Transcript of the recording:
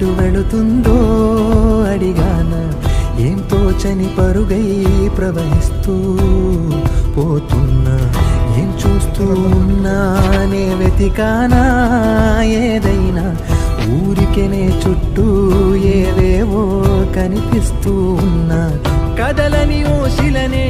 ఎటు వెళుతుందో అడిగాన, ఏం తోచని పరుగై ప్రవహిస్తూ పోతున్నా. ఏం చూస్తూ ఉన్నానే వెతికానా ఏదైనా, ఊరికెనే చుట్టూ ఏవేవో కనిపిస్తూ ఉన్నా. కదలని ఓ శిలనే